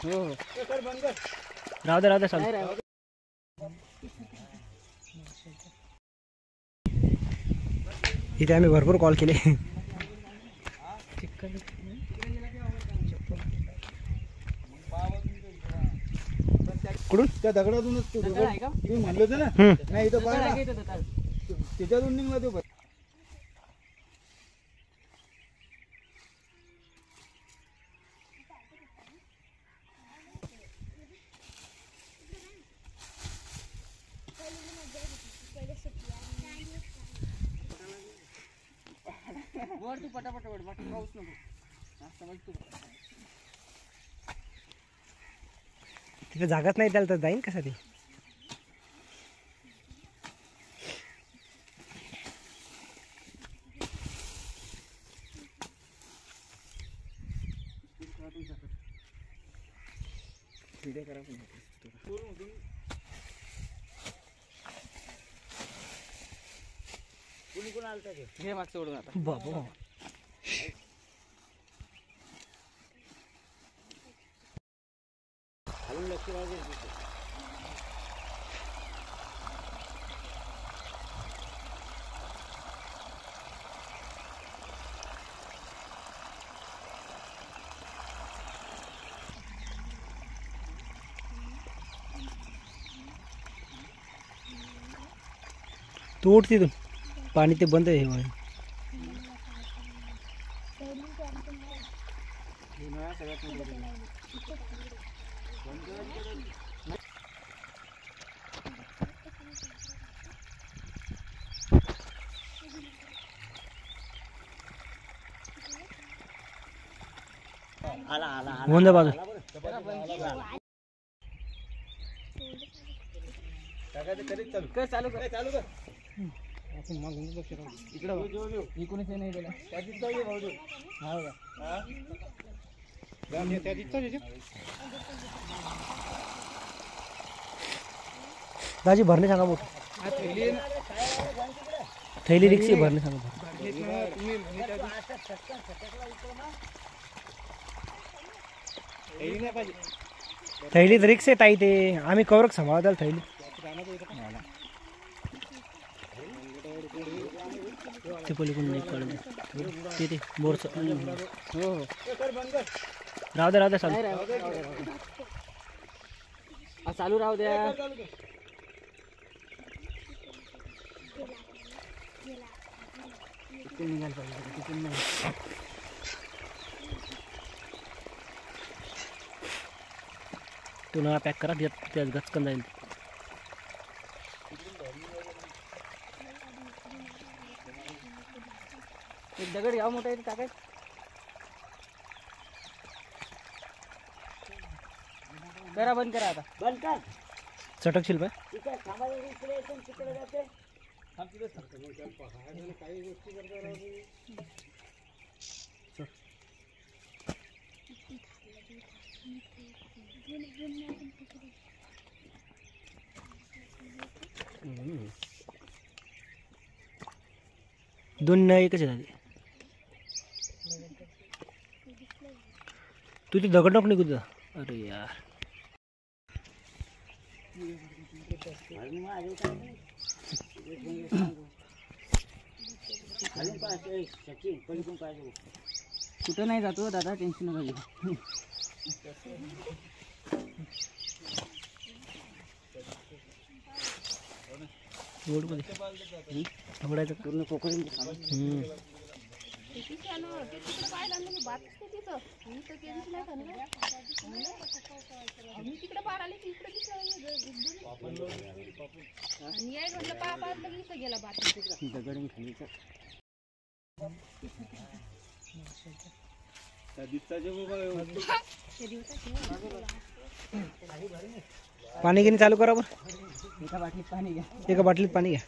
हो हो राहू दे चालू. इथे आम्ही भरपूर कॉल केले. कुठून त्या दगडातूनच तुम्ही म्हणलं होतं ना. नाही इथं त्याच्यातून निघला तो. तू पटापट पाऊस नको. तिथे जागाच नाही त्याला तर जाईन कसा ते. कोण आलता हे मागचं ओढून आता बाबा खालून लक्ष राहू. तू उठ तिथून. पाणी ते बंद आहे. होऊन जा बाजू. चालू कर. आपण मागून लक्ष राहू. इकडं इकडूनच नाही गेला. दाजी भरणे सांगा मोठं. थैली रिक्षी भरणे सांगा. थैली रिक्स आहे ताई. ते आम्ही कवरक सांभाळा त्याला थैली. ते पलीकडून नाही कळलं ते बोरचं. हो राहू दे चालू. चालू राहू द्या. निघायला पाहिजे. तुला पॅक करा. त्यात गचकन जाईल. दगड घ्या मोठा टाकाय. करा बंद करा. आता बंद कर. चटकशील पाय. दोन एकच आहे. तू ते दगड नको निघू. अरे यार कुठं नाही जातो दादा. टेन्शन नका घेऊ. रोड मध्ये पकडायचं पूर्ण कोकणी. दगड खालीच पाणी घेणे चालू करा. बरं एका बाटलीत पाणी घ्या. एका बाटलीत पाणी घ्या.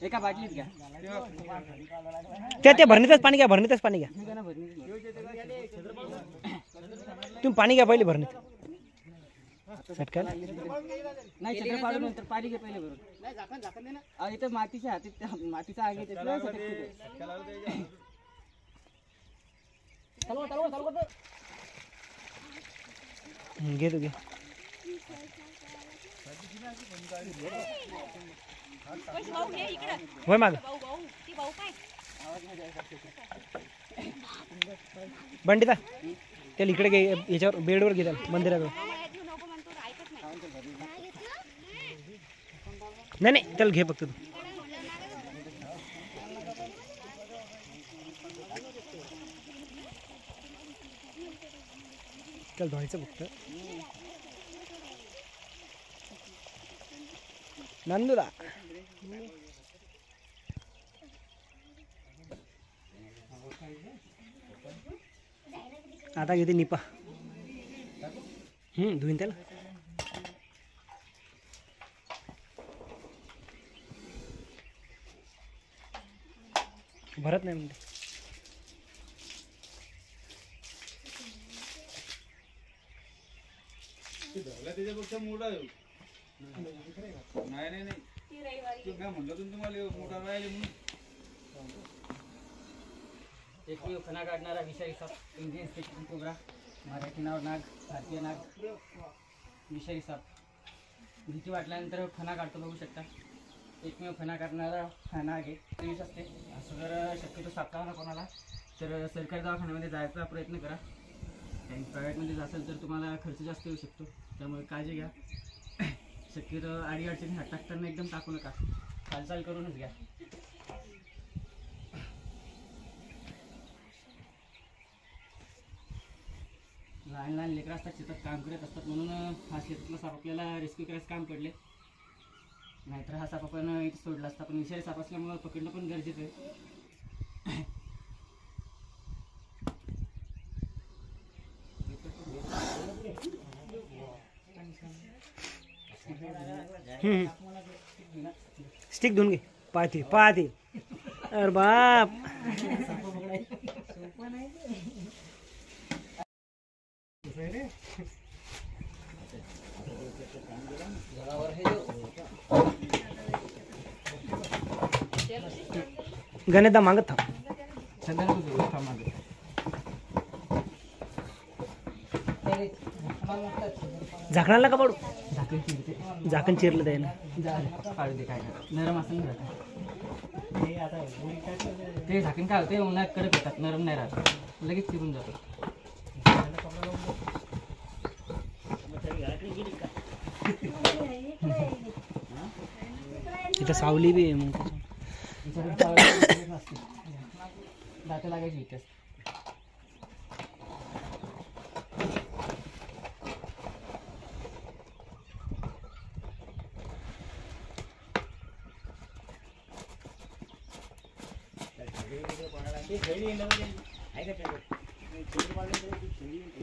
एका बाटलीत घ्या. त्या भरणीतच पाणी घ्या. भरणीतच पाणी घ्या. तुम्ही पाणी घ्या पहिले भरणीत. चटका नाही छत्र पाडून नंतर पाणी घे पहिले भरून. इथं मातीच्या हातीत मातीचा आग येते. घे तू घे. होय माग बंडीता त्याला इकडे घे, याच्यावर बेडवर घे त्याला मंदिरावर. नाही नाही त्याला घे फक्त तू. त्याला धुवायचं फक्त. नंदुला आता घेते निपा. धुईन त्याला. भरत नाही म्हणते. त्याच्यापेक्षा मोठा नाही नाही नाही म्हणलं तुम्हाला मोठा राहिले म्हणून. एकमेव खना काढणारा विषारी साप, इंडियन स्पेशल कोब्रा, मराठी नाव नाग, भारतीय नाग, विषारी साप. भीती वाटल्यानंतर खना काढतो, बघू शकता. एकमेव खना काढणारा हा नाग आहे. विष असते. असं जर शक्यतो सापडा ना कोणाला तर सरकारी दवाखान्यामध्ये जायचा प्रयत्न करा. काही प्रायव्हेटमध्ये जासाल तर तुम्हाला खर्च जास्त येऊ शकतो, त्यामुळे काळजी घ्या. शक्यतो आडी अडचणी हात टाकताना एकदम टाकू नका, हालचाल करूनच घ्या. लहान लहान लेकरं असतात, शेतात काम करत असतात, म्हणून हा शेतातला साप आपल्याला रेस्क्यू करायचं काम पडले. नाहीतर हा साप आपण इथे सोडला असता, पण विषारी साप असल्यामुळं पकडणं पण गरजेचं आहे. स्टिक धुवून घे. पाहते पाहते. अरे बाप. गणेशदा मागत थांब. झाकणाला का पडू. झाकण चिरलं त्यानं. काय नरम असं ते झाकण काय होते, उन्हात कडक येतात, नरम नाही राहत, लगेच चिरून जातो. इथं सावली बी आहे मग दात लागायची इथे.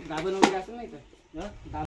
गाभण वगैरे असं नाही तर